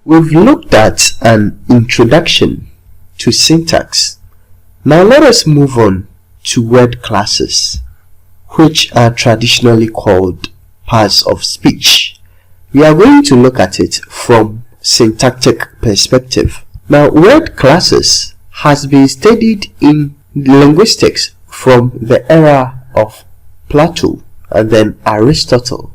We've looked at an introduction to syntax. Now let us move on to word classes, which are traditionally called parts of speech. We are going to look at it from syntactic perspective. Now, word classes has been studied in linguistics from the era of Plato and then Aristotle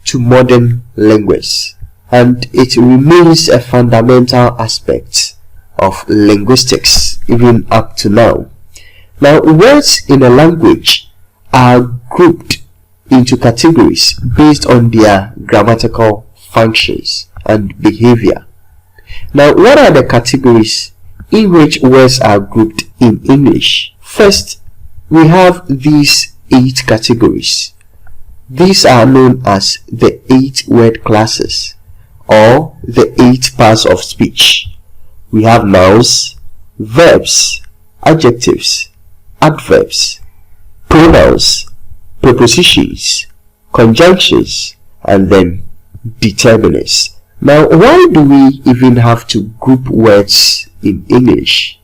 to modern languages, and it remains a fundamental aspect of linguistics even up to now. Now, words in a language are grouped into categories based on their grammatical functions and behavior. Now, what are the categories in which words are grouped in English? First, we have these 8 categories. These are known as the 8 word classes or the 8 parts of speech. We have nouns, verbs, adjectives, adverbs, pronouns, prepositions, conjunctions, and then determinants. Now, why do we even have to group words in English?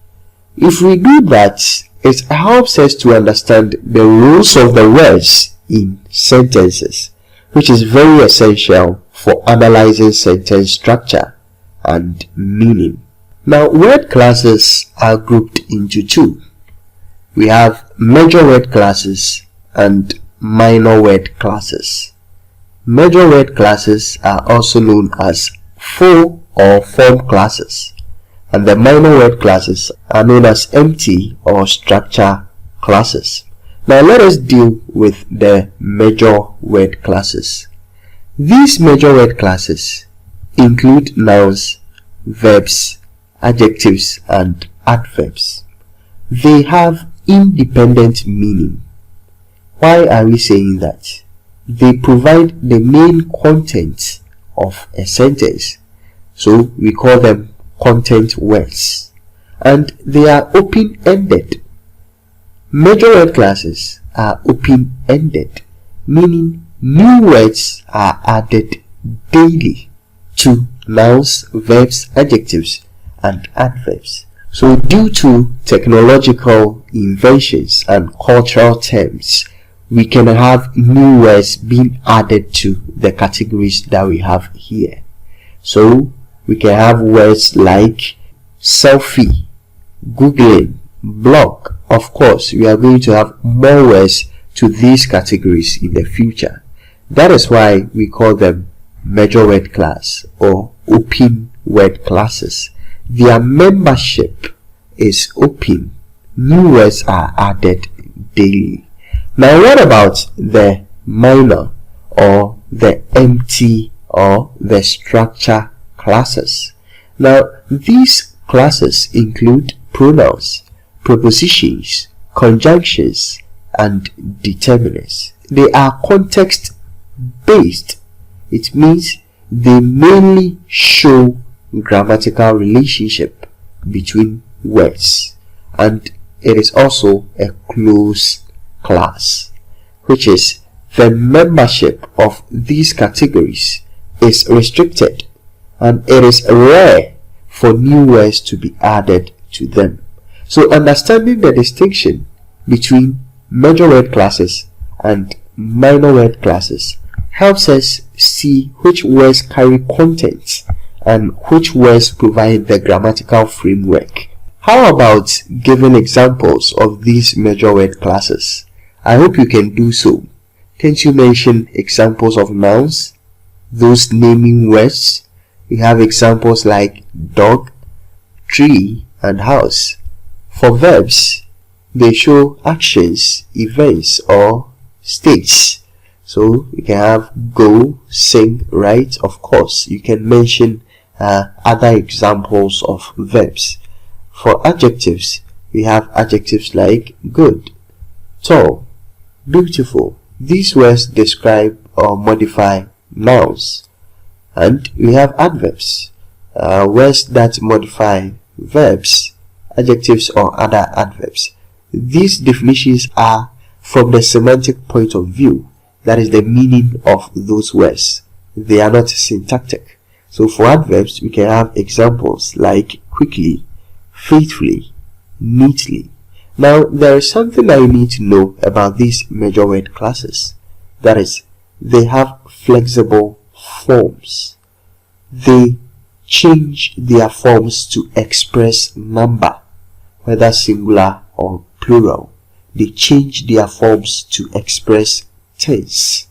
If we do that, it helps us to understand the rules of the words in sentences, which is very essential for analyzing sentence structure and meaning. Now, word classes are grouped into 2. We have major word classes and minor word classes. Major word classes are also known as full or form classes, and the minor word classes are known as empty or structure classes. Now let us deal with the major word classes. These major word classes include nouns, verbs, adjectives, and adverbs. They have independent meaning. Why are we saying that? They provide the main content of a sentence, so we call them content words, and they are open-ended. Major word classes are open-ended, meaning new words are added daily to nouns, verbs, adjectives, and adverbs. So due to technological inventions and cultural terms, we can have new words being added to the categories that we have here. So we can have words like selfie, googling, blog. Of course, we are going to have more words to these categories in the future. That is why we call them major word class or open word classes. Their membership is open. New words are added daily. Now, what about the minor or the empty or the structure classes? Now, these classes include pronouns, prepositions, conjunctions, and determinants. They are context based. It means they mainly show grammatical relationship between words, and it is also a closed class, which is the membership of these categories is restricted, and it is rare for new words to be added to them. So understanding the distinction between major word classes and minor word classes helps us see which words carry content and which words provide the grammatical framework. How about giving examples of these major word classes? I hope you can do so. Can't you mention examples of nouns, those naming words? We have examples like dog, tree, and house. For verbs, they show actions, events, or states. So you can have go, sing, write. Of course, you can mention other examples of verbs. For adjectives, we have adjectives like good, tall, beautiful. These words describe or modify nouns. And we have adverbs, words that modify verbs, adjectives, or other adverbs. These definitions are from the semantic point of view, that is the meaning of those words. They are not syntactic. So for adverbs, we can have examples like quickly, faithfully, neatly. Now, there is something that you need to know about these major word classes. That is, they have flexible forms. They change their forms to express number, whether singular or plural. They change their forms to express tense.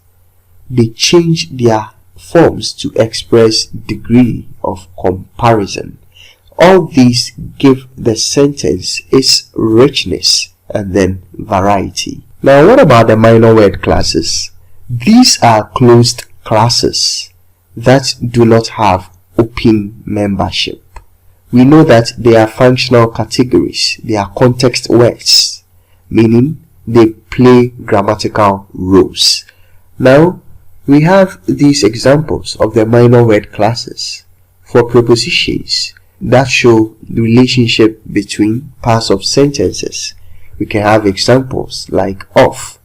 They change their forms to express degree of comparison. All these give the sentence its richness and then variety. Now, what about the minor word classes? These are closed classes that do not have open membership. We know that they are functional categories. They are context words, meaning they play grammatical roles. Now, we have these examples of the minor word classes for prepositions that show the relationship between parts of sentences. We can have examples like of,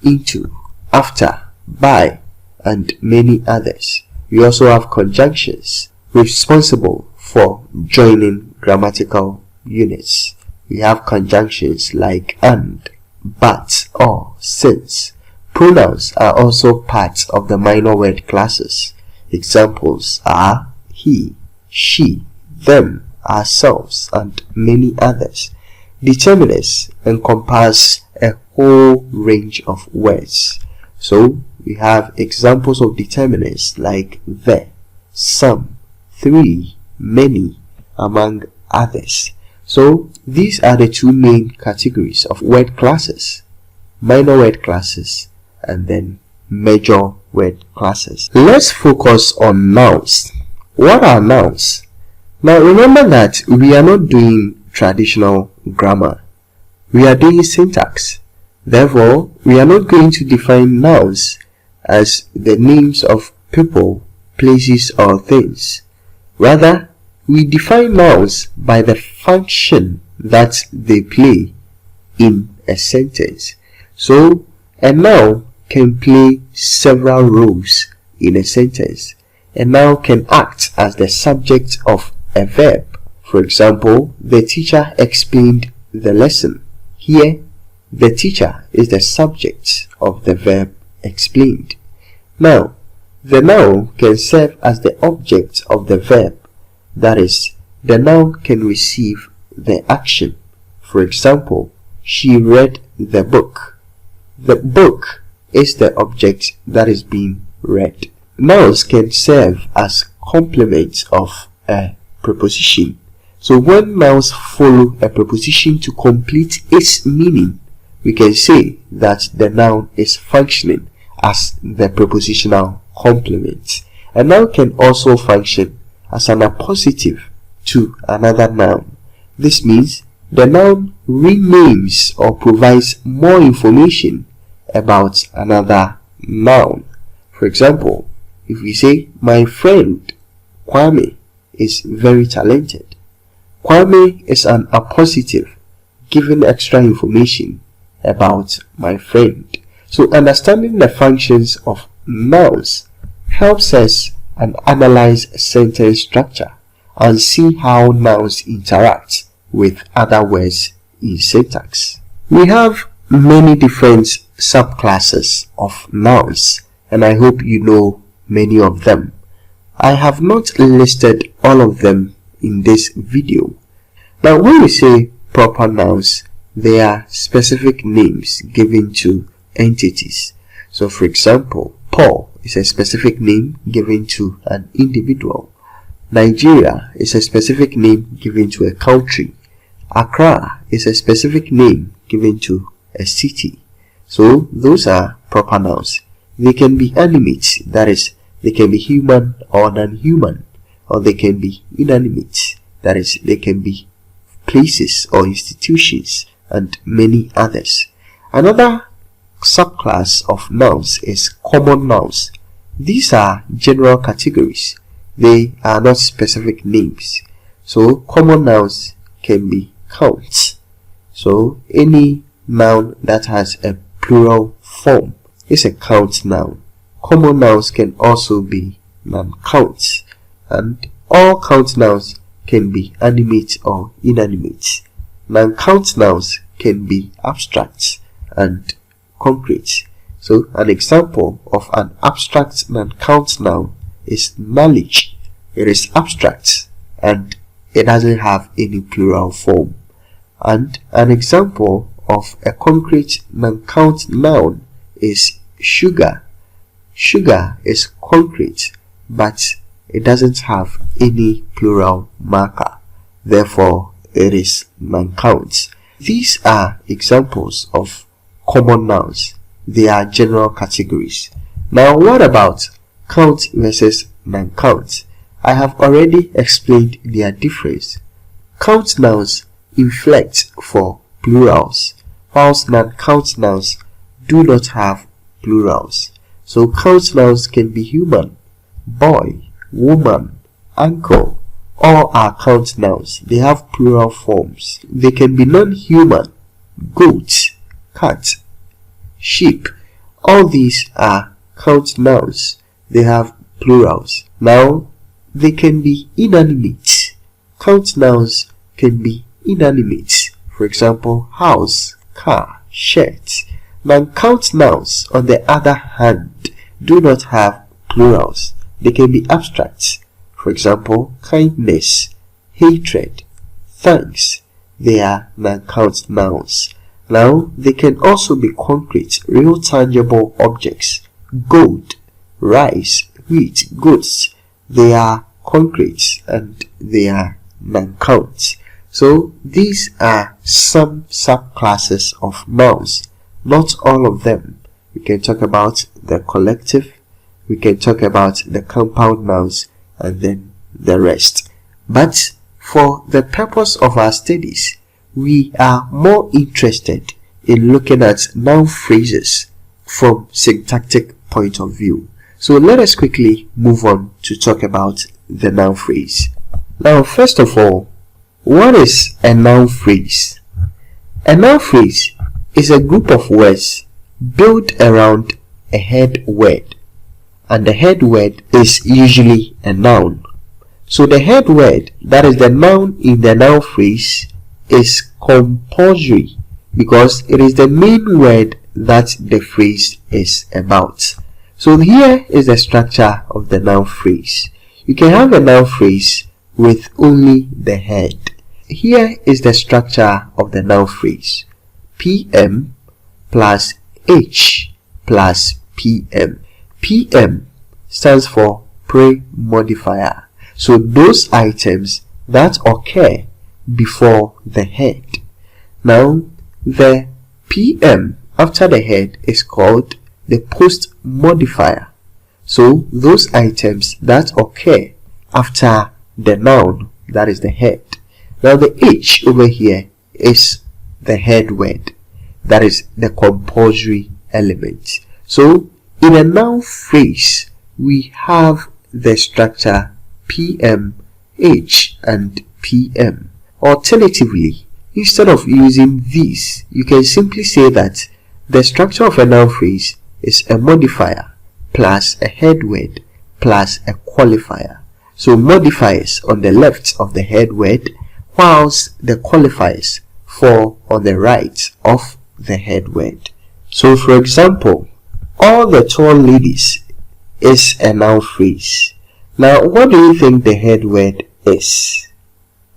into, after, by, and many others. We also have conjunctions responsible for joining grammatical units. We have conjunctions like and, but, or, since. Pronouns are also parts of the minor word classes. Examples are he, she, them, ourselves, and many others. Determiners encompass a whole range of words. So we have examples of determiners like the, some, three, many, among others. So these are the two main categories of word classes: minor word classes and then major word classes. Let's focus on nouns. What are nouns? Now remember that we are not doing traditional grammar. We are doing syntax. Therefore, we are not going to define nouns as the names of people, places, or things. Rather, we define nouns by the function that they play in a sentence. So, a noun can play several roles in a sentence. A noun can act as the subject of a verb. For example, the teacher explained the lesson. Here, the teacher is the subject of the verb explained. Now, the noun can serve as the object of the verb. That is, the noun can receive the action. For example, she read the book. The book is the object that is being read. Nouns can serve as complements of a preposition. So when nouns follow a preposition to complete its meaning, we can say that the noun is functioning as the prepositional complement. A noun can also function as an appositive to another noun. This means the noun renames or provides more information about another noun. For example, if we say, my friend Kwame is very talented. Kwame is an appositive giving extra information about my friend. So understanding the functions of nouns helps us analyze sentence structure and see how nouns interact with other words in syntax. We have many different subclasses of nouns, and I hope you know many of them. I have not listed all of them in this video. Now, when we say proper nouns, they are specific names given to entities. So, for example, Paul is a specific name given to an individual. Nigeria is a specific name given to a country. Accra is a specific name given to a city. So, those are proper nouns. They can be animate, that is, they can be human or non-human, or they can be inanimate, that is, they can be places or institutions, and many others. Another subclass of nouns is common nouns. These are general categories. They are not specific names. So common nouns can be counts. So any noun that has a plural form is a count noun. Common nouns can also be non-counts, and all count nouns can be animate or inanimate. Non-count nouns can be abstract and concrete. So an example of an abstract non-count noun is knowledge. It is abstract and it doesn't have any plural form. And an example of a concrete non-count noun is sugar. Sugar is concrete, but it doesn't have any plural marker. Therefore, it is non-count. These are examples of common nouns. They are general categories. Now, what about count versus non-count? I have already explained their difference. Count nouns inflect for plurals, whilst non-count nouns do not have plurals. So count nouns can be human, boy, woman, uncle. All are count nouns. They have plural forms. They can be non-human, goat, cat, sheep. All these are count nouns. They have plurals. Now, they can be inanimate. Count nouns can be inanimate. For example, house, car, shirt. Non-count nouns, on the other hand, do not have plurals. They can be abstract. For example, kindness, hatred, thanks. They are non-count nouns. Now, they can also be concrete, real tangible objects. Gold, rice, wheat, goods. They are concrete and they are non-count. So, these are some subclasses of nouns. Not all of them. We can talk about the collective, we can talk about the compound nouns, and then the rest. But for the purpose of our studies, we are more interested in looking at noun phrases from syntactic point of view. So let us quickly move on to talk about the noun phrase. Now, first of all, what is a noun phrase? A noun phrase is a group of words built around a head word, and the head word is usually a noun. So the head word, that is the noun in the noun phrase, is compulsory because it is the main word that the phrase is about. So here is the structure of the noun phrase. You can have a noun phrase with only the head. Here is the structure of the noun phrase. PM plus H plus PM. PM stands for pre-modifier. So those items that occur before the head. Now, the PM after the head is called the post-modifier. So those items that occur after the noun, that is the head. Now the H over here is the head word, that is the compulsory element. So in a noun phrase, we have the structure PM, H, and PM. Alternatively, instead of using these, you can simply say that the structure of a noun phrase is a modifier plus a head word plus a qualifier. So modifiers on the left of the head word, whilst the qualifiers fall on the right of the head word. So for example, all the tall ladies is a noun phrase. Now, what do you think the head word is?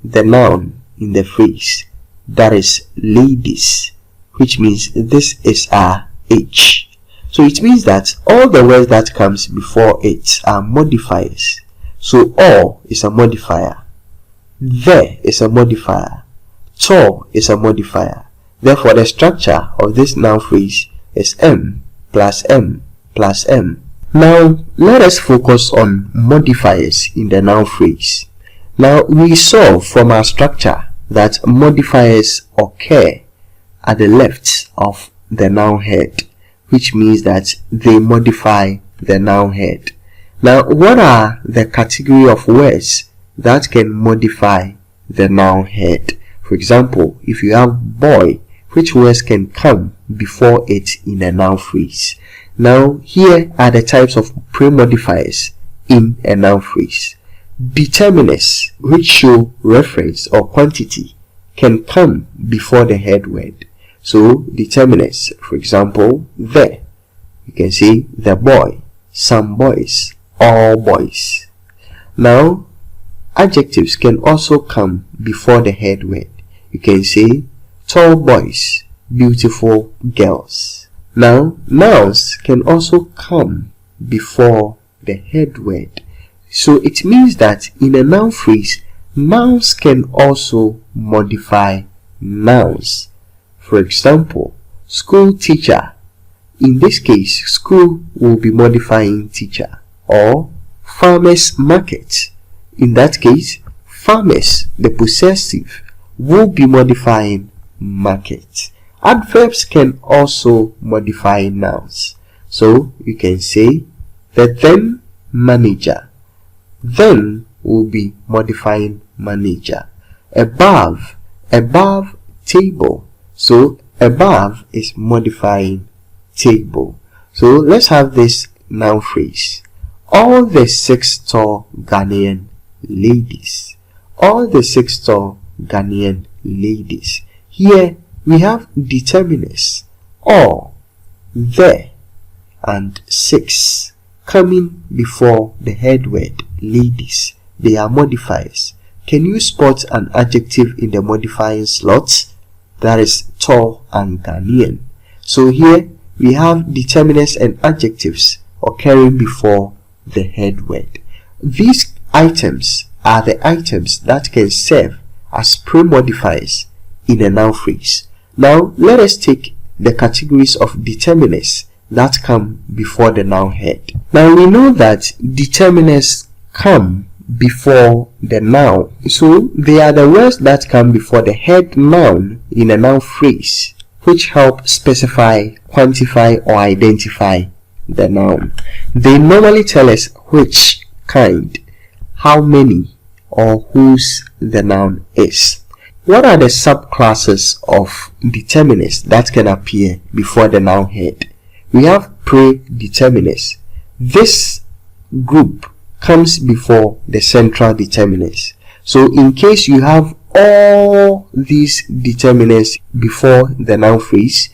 The noun in the phrase, that is ladies, which means this is our H. So it means that all the words that comes before it are modifiers. So all is a modifier, the is a modifier, tall is a modifier. Therefore, the structure of this noun phrase is M plus M plus M. Now, let us focus on modifiers in the noun phrase. Now, we saw from our structure that modifiers occur at the left of the noun head, which means that they modify the noun head. Now, what are the category of words that can modify the noun head? For example, if you have boy, which words can come before it in a noun phrase? Now, here are the types of pre-modifiers in a noun phrase. determiners which show reference or quantity can come before the head word. So determiners, for example, the, you can say the boy, some boys, all boys. Now adjectives can also come before the head word. You can say tall boys, beautiful girls. Now nouns can also come before the head word. So it means that in a noun phrase, nouns can also modify nouns. For example, school teacher. In this case, school will be modifying teacher. Or farmers market. In that case, farmers, the possessive, will be modifying market. Adverbs can also modify nouns. So you can say the then manager. Then will be modifying manager. Above table. So above is modifying table. So let's have this noun phrase. All the 6 tall Ghanaian ladies. All the 6 tall Ghanaian ladies. Here we have determiners, all, the, and 6 coming before the head word ladies. They are modifiers. Can you spot an adjective in the modifying slot? That is tall and Ghanaian. So here we have determiners and adjectives occurring before the head word. These items are the items that can serve as pre-modifiers in a noun phrase. Now let us take the categories of determiners that come before the noun head. Now we know that determiners come before the noun. So they are the words that come before the head noun in a noun phrase, which help specify, quantify, or identify the noun. They normally tell us which kind, how many, or whose the noun is. What are the subclasses of determiners that can appear before the noun head? We have predeterminers. This group comes before the central determiners. So in case you have all these determiners before the noun phrase,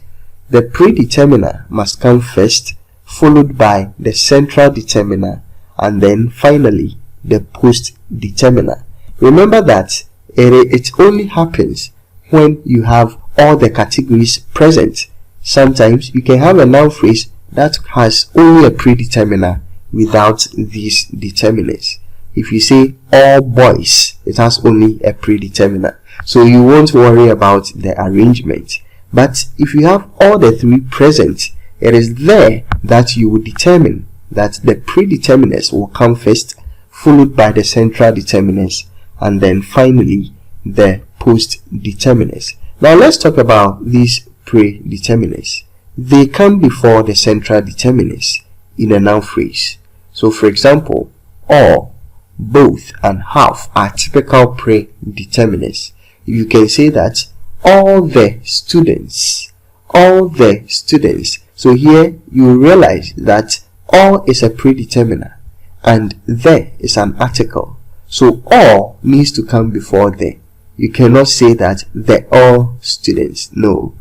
the predeterminer must come first, followed by the central determiner, and then finally the post-determiner. Remember that it only happens when you have all the categories present. Sometimes you can have a noun phrase that has only a predeterminer without these determiners. If you say all boys, it has only a predeterminer, so you won't worry about the arrangement. But if you have all the 3 present, it is there that you will determine that the predeterminers will come first, followed by the central determiners, and then finally the post-determiners. Now let's talk about these predeterminers. They come before the central determiners in a noun phrase. So for example, all, both, and half are typical predeterminers. You can say that all the students, all the students. So here you realize that all is a predeterminer and the is an article. So all needs to come before the. You cannot say that the all students. No,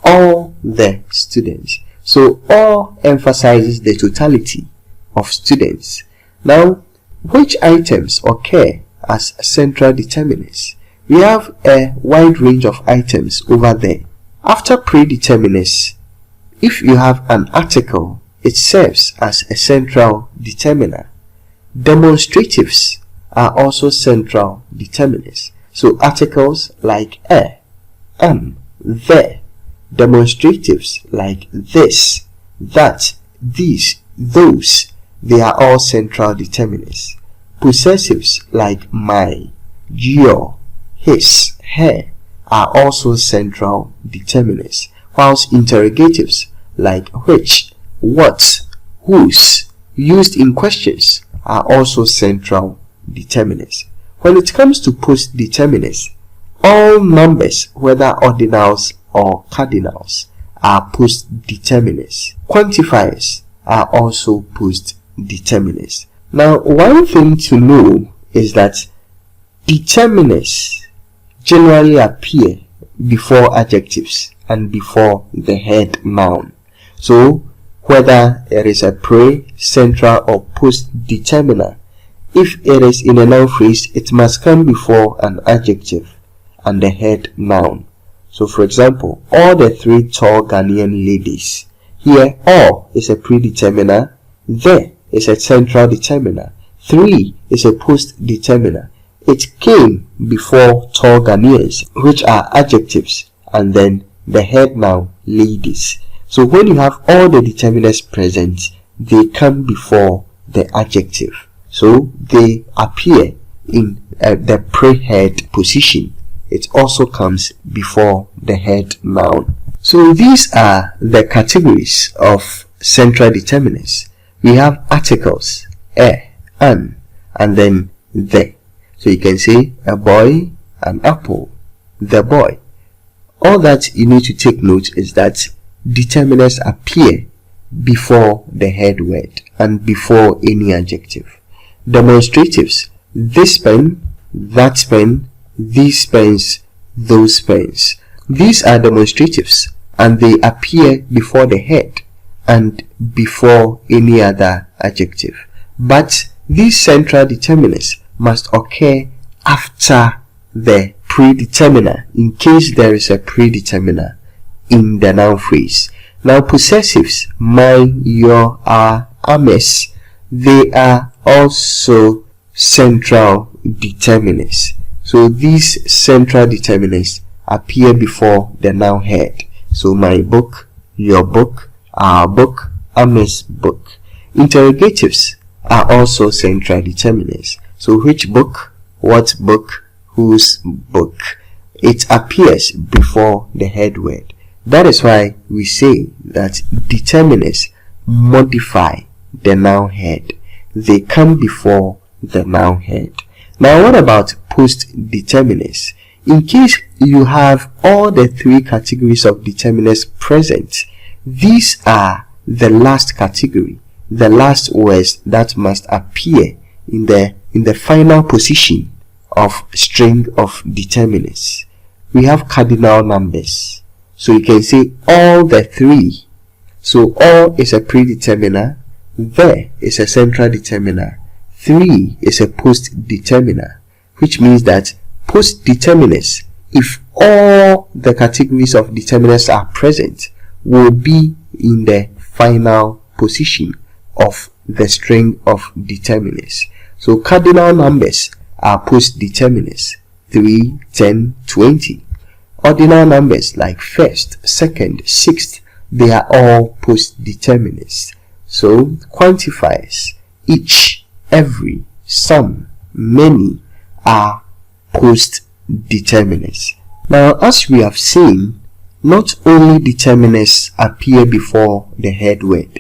all the students. So all emphasizes the totality of students. Now, which items occur as central determiners? We have a wide range of items over there. After predeterminers, if you have an article, it serves as a central determiner. Demonstratives are also central determiners. So articles like a, the. Demonstratives like this, that, these, those, they are all central determiners. Possessives like my, your, his, her are also central determiners, whilst interrogatives like which, what, whose, used in questions are also central determiners. When it comes to post-determiners, all numbers, whether ordinals or cardinals, are post-determiners. Quantifiers are also post-determiners. Now, one thing to know is that determiners generally appear before adjectives and before the head noun. So whether it is a pre, central, or post determiner, if it is in a noun phrase, it must come before an adjective and the head noun. So for example, all the three tall Ghanaian ladies. Here, all is a predeterminer, the is a central determiner, three is a post determiner. It came before tall Ghanaians, which are adjectives, and then the head noun, ladies. So when you have all the determiners present, they come before the adjective. So they appear in the pre-head position. It also comes before the head noun. So these are the categories of central determiners. We have articles, a, an, and then the. So you can say a boy, an apple, the boy. All that you need to take note is that determiners appear before the head word and before any adjective. Demonstratives, this pen, that pen, these pens, those pens. These are demonstratives and they appear before the head and before any other adjective. But these central determiners must occur after the predeterminer in case there is a predeterminer in the noun phrase. Now possessives, mine, your, our, ours, they are also central determiners. So these central determiners appear before the noun head. So my book, your book, our book, ours book. Interrogatives are also central determiners. So which book, what book, whose book. It appears before the head word. That is why we say that determiners modify the noun head. They come before the noun head. Now what about post determiners? In case you have all the three categories of determiners present, these are the last category, the last words that must appear in the final position of string of determiners. We have cardinal numbers. So you can say all the three. So all is a predeterminer, the is a central determiner, three is a post determiner, which means that post determiners, if all the categories of determiners are present, will be in the final position of the string of determiners. So cardinal numbers are post determiners, 3, 10, 20. Ordinal numbers like first, second, sixth, they are all post determiners. So quantifiers, each, every, some, many are post determiners. Now as we have seen, not only determiners appear before the head word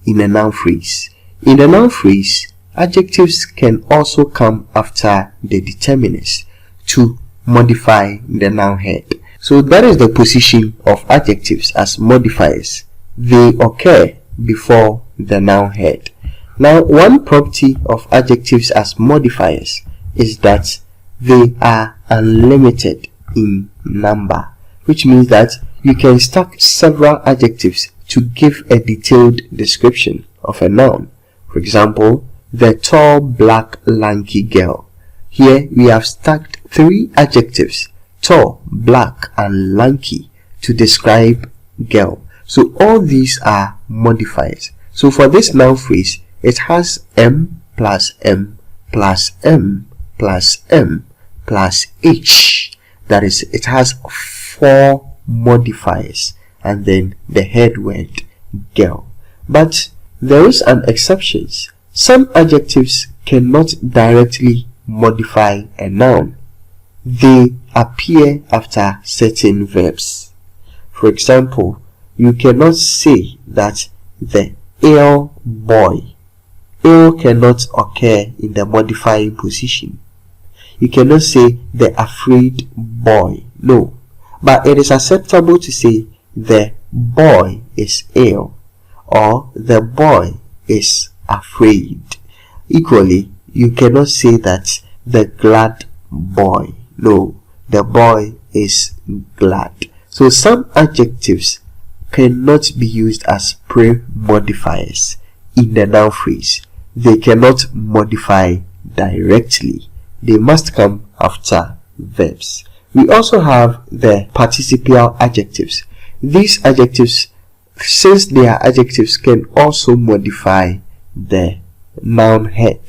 in a noun phrase. In a noun phrase, adjectives can also come after the determiners to modify the noun head. So that is the position of adjectives as modifiers. They occur before the noun head. Now one property of adjectives as modifiers is that they are unlimited in number, which means that you can stack several adjectives to give a detailed description of a noun. For example, the tall, black, lanky girl. Here we have stacked three adjectives, tall, black, and lanky, to describe girl. So all these are modifiers. So for this noun phrase, it has M plus M plus M plus M plus H. That is, it has 4 modifiers and then the head word girl. But there is an exception. Some adjectives cannot directly modify a noun. They appear after certain verbs. For example, you cannot say that the ill boy. Ill cannot occur in the modifying position. You cannot say the afraid boy. No. But it is acceptable to say the boy is ill or the boy is afraid. Equally, you cannot say that the glad boy. No, the boy is glad. So some adjectives cannot be used as pre-modifiers in the noun phrase. They cannot modify directly. They must come after verbs. We also have the participial adjectives. These adjectives, since they are adjectives, can also modify the noun head.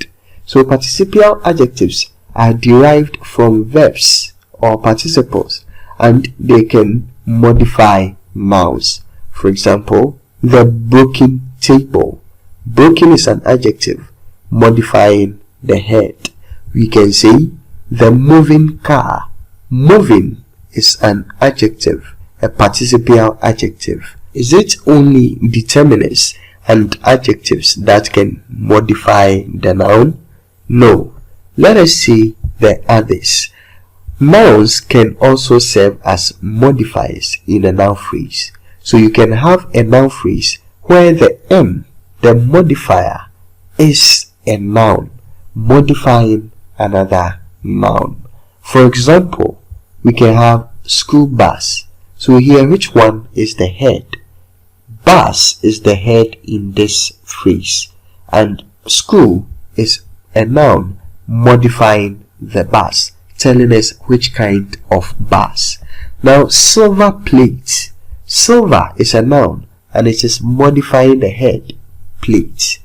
So participial adjectives are derived from verbs or participles, and they can modify nouns. For example, the broken table. Broken is an adjective modifying the head. We can say the moving car. Moving is an adjective, a participial adjective. Is it only determiners and adjectives that can modify the noun? No. Let us see the others. Nouns can also serve as modifiers in a noun phrase. So you can have a noun phrase where the M, the modifier, is a noun modifying another noun. For example, we can have school bus. So here, which one is the head? Bus is the head in this phrase, and school is a noun modifying the bus, telling us which kind of bus. Now, silver plate. Silver is a noun and it is modifying the head, plate.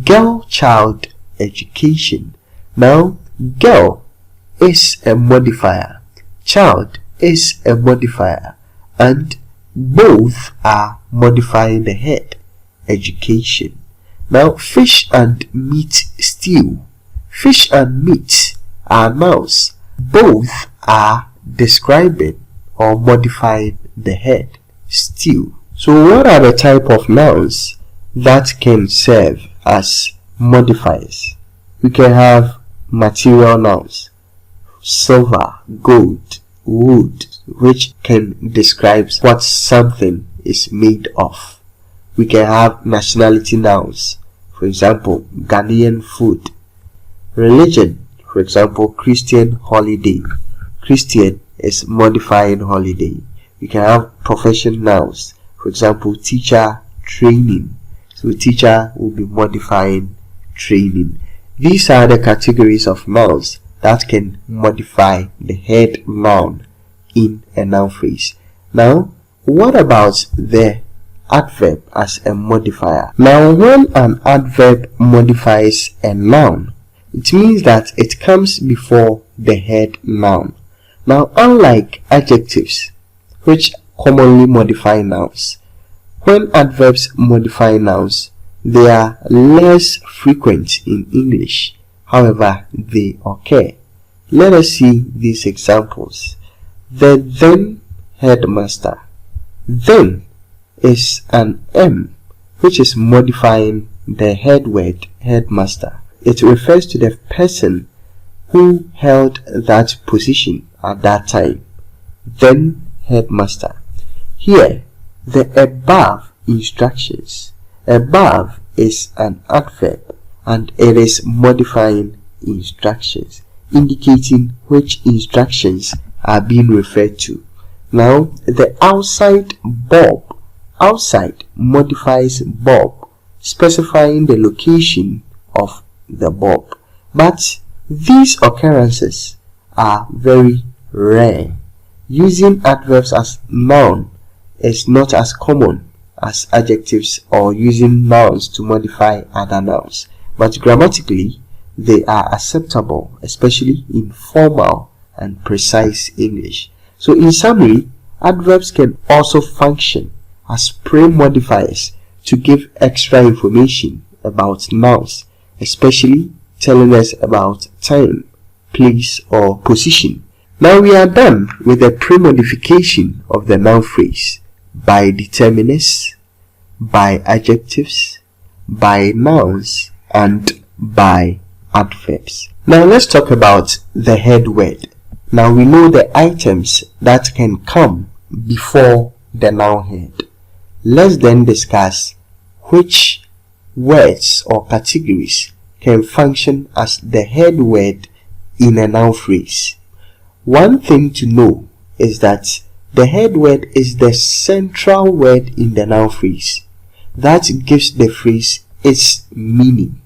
Girl child education. Now, girl is a modifier, child is a modifier, and both are modifying the head, education. Now, fish and meat stew. Fish and meat are nouns. Both are describing or modifying the head, stew. So what are the type of nouns that can serve as modifiers? We can have material nouns, silver, gold, wood, which can describe what something is made of. We can have nationality nouns, for example, Ghanaian food. Religion, for example, Christian holiday. Christian is modifying holiday. We can have profession nouns, for example, teacher, training. So teacher will be modifying training. These are the categories of nouns that can modify the head noun in a noun phrase. Now, what about the adverb as a modifier? Now, when an adverb modifies a noun, it means that it comes before the head noun. Now, unlike adjectives, which commonly modify nouns, when adverbs modify nouns, they are less frequent in English. However, they occur. Let us see these examples. The then headmaster. Then is an M, which is modifying the head word headmaster. It refers to the person who held that position at that time. Then headmaster. Here, the above instructions. Above is an adverb and it is modifying instructions, indicating which instructions are being referred to. Now, the outside Bob. Outside modifies Bob, specifying the location of the Bob. But these occurrences are very rare. Using adverbs as noun is not as common as adjectives or using nouns to modify other nouns, but grammatically they are acceptable, especially in formal and precise English. So in summary, adverbs can also function as pre-modifiers to give extra information about nouns, especially telling us about time, place, or position. Now we are done with the pre-modification of the noun phrase by determiners, by adjectives, by nouns, and by adverbs. Now let's talk about the head word. Now we know the items that can come before the noun head. Let's then discuss which words or categories can function as the head word in a noun phrase. One thing to know is that the head word is the central word in the noun phrase that gives the phrase its meaning.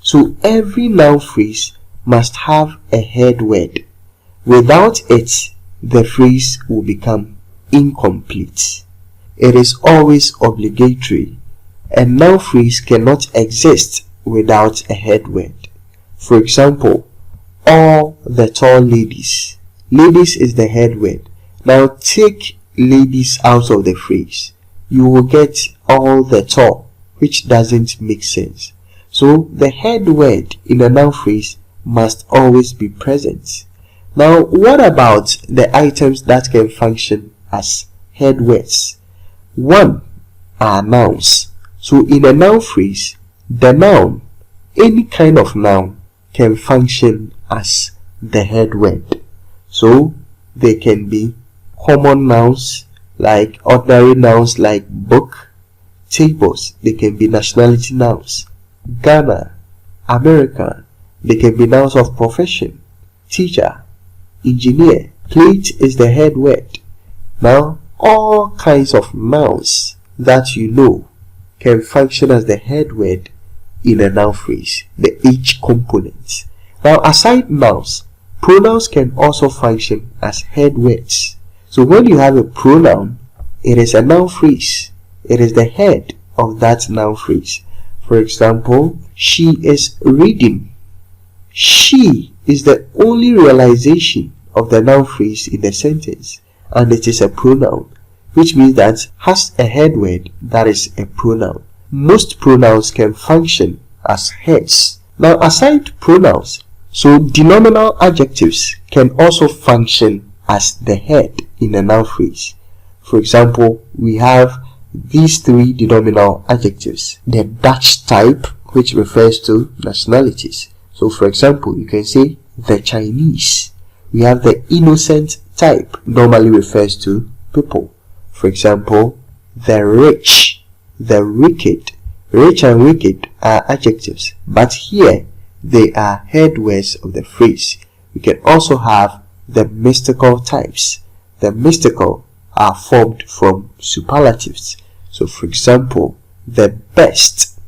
So every noun phrase must have a head word. Without it, the phrase will become incomplete. It is always obligatory. A noun phrase cannot exist without a head word. For example, all the tall ladies. Ladies is the head word. Now take ladies out of the phrase. You will get all the tall, which doesn't make sense. So the head word in a noun phrase must always be present. Now what about the items that can function as head words? One are nouns. So in a noun phrase, the noun, any kind of noun, can function as the head word. So they can be common nouns like ordinary nouns like book, tables. They can be nationality nouns. Ghana, America. They can be nouns of profession. Teacher, engineer. Plate is the head word. Now all kinds of nouns that you know can function as the head word in a noun phrase, the H component. Now aside nouns, pronouns can also function as head words. So when you have a pronoun, it is a noun phrase. It is the head of that noun phrase. For example, she is reading. She is the only realization of the noun phrase in the sentence, and it is a pronoun, which means that has a head word that is a pronoun. Most pronouns can function as heads. Now aside pronouns, so denominational adjectives can also function as the head in a noun phrase. For example, we have these three denominational adjectives. The Dutch type, which refers to nationalities. So for example, you can say the Chinese. We have the innocent type, normally refers to people. For example, the rich, the wicked. Rich and wicked are adjectives, but here they are head words of the phrase. We can also have the mystical types. The mystical are formed from superlatives. So for example, the best.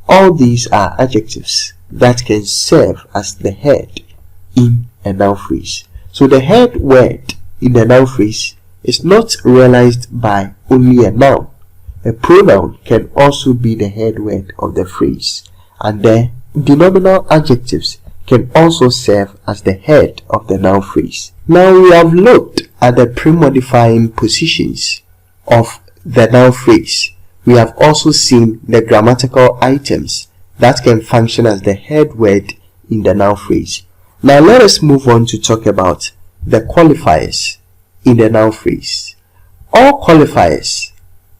All these are adjectives that can serve as the head in a noun phrase. So the head word in a noun phrase is not realized by only a noun. A pronoun can also be the head word of the phrase, and the denominational adjectives can also serve as the head of the noun phrase. Now we have looked at the pre-modifying positions of the noun phrase. We have also seen the grammatical items that can function as the head word in the noun phrase. Now let us move on to talk about the qualifiers in the noun phrase. All qualifiers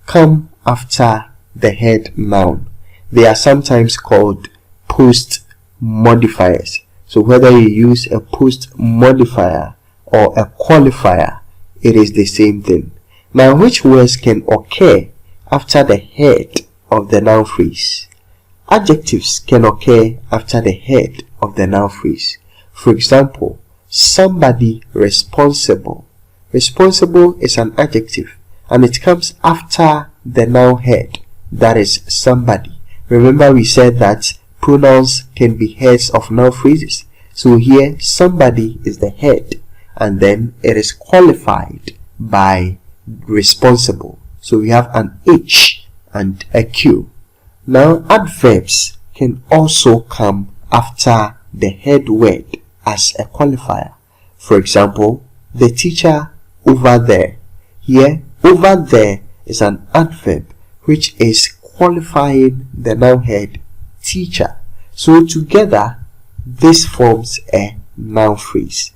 come after the head noun. They are sometimes called post modifiers. So whether you use a post modifier or a qualifier, it is the same thing. Now which words can occur after the head of the noun phrase? Adjectives can occur after the head of the noun phrase. For example, somebody responsible. Responsible is an adjective and it comes after the noun head, that is somebody. Remember we said that pronouns can be heads of noun phrases. So here somebody is the head and then it is qualified by responsible. So we have an H and a Q. Now adverbs can also come after the head word as a qualifier. For example, the teacher over there. Here over there is an adverb which is qualifying the noun head teacher. So together this forms a noun phrase.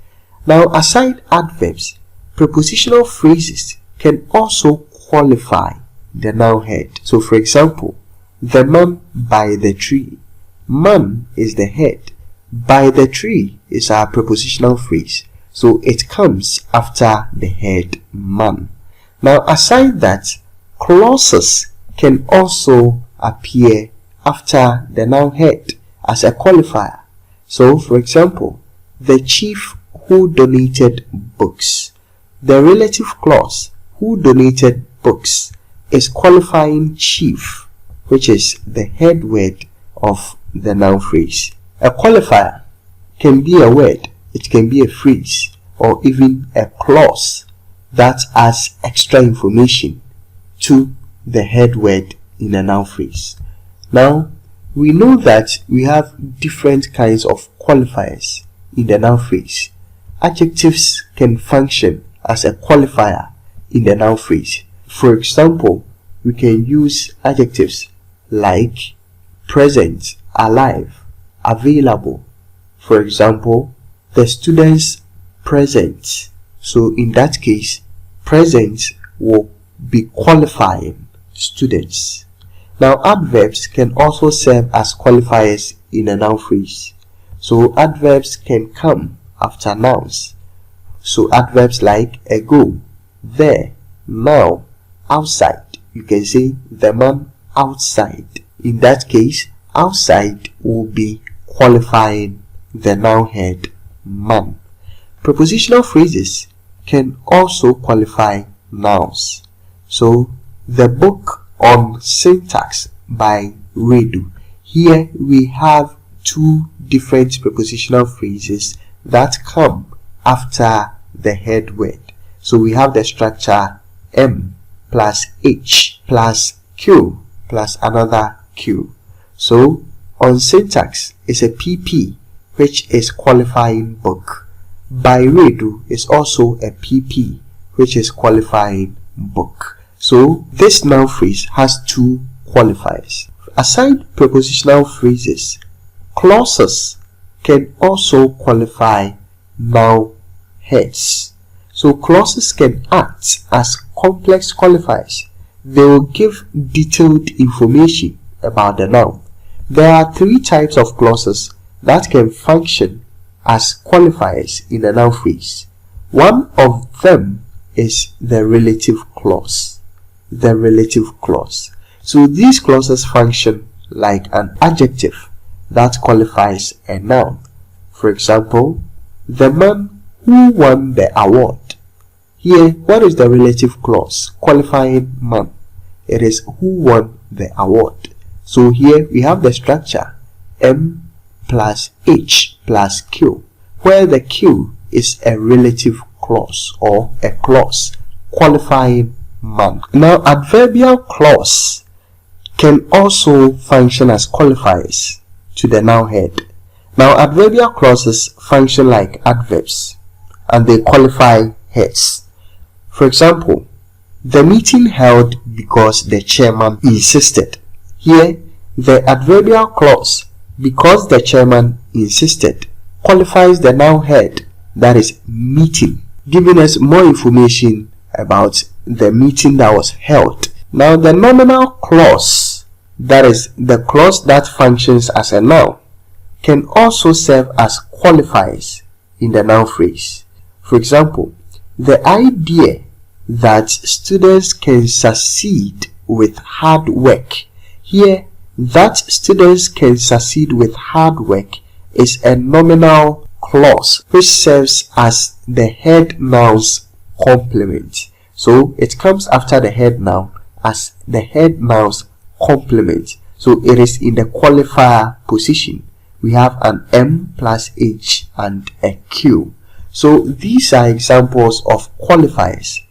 Now aside adverbs, prepositional phrases can also qualify the noun head. So for example, the man by the tree. Man is the head. By the tree is our prepositional phrase. So it comes after the head man. Now aside that, clauses can also appear after the noun head as a qualifier. So for example, the chief who donated books. The relative clause who donated books is qualifying chief, which is the head word of the noun phrase. A qualifier can be a word, it can be a phrase, or even a clause that adds extra information to the head word in a noun phrase. Now, we know that we have different kinds of qualifiers in the noun phrase. Adjectives can function as a qualifier in the noun phrase. For example, we can use adjectives like present, alive, available. For example, the students present. So in that case, present will be qualifying students. Now, adverbs can also serve as qualifiers in a noun phrase. So adverbs can come after nouns. So adverbs like ago, there, now, outside. You can say the man outside. In that case, outside will be qualifying the noun head man. Prepositional phrases can also qualify nouns. So the book on syntax by Redu. Here we have two different prepositional phrases that come after the head word. So we have the structure M plus H plus Q plus another Q. So on syntax is a PP, which is qualifying book. By Redu is also a PP, which is qualifying book. So this noun phrase has two qualifiers. Aside prepositional phrases, clauses can also qualify noun heads. So clauses can act as complex qualifiers. They will give detailed information about the noun. There are three types of clauses that can function as qualifiers in a noun phrase. One of them is the relative clause. The relative clause. So these clauses function like an adjective that qualifies a noun. For example, the man who won the award. Here, what is the relative clause qualifying man? It is who won the award. So here we have the structure M plus H plus Q, where the Q is a relative clause or a clause qualifying man. Now, adverbial clause can also function as qualifiers to the noun head. Now, adverbial clauses function like adverbs and they qualify heads. For example, the meeting held because the chairman insisted. Here, the adverbial clause because the chairman insisted qualifies the noun head, that is meeting, giving us more information about the meeting that was held. Now, the nominal clause, that is the clause that functions as a noun, can also serve as qualifiers in the noun phrase. For example, the idea that students can succeed with hard work. Here, that students can succeed with hard work is a nominal clause which serves as the head noun's complement. So it comes after the head noun as the head noun's complement. So it is in the qualifier position. We have an M plus H and a Q. So these are examples of qualifiers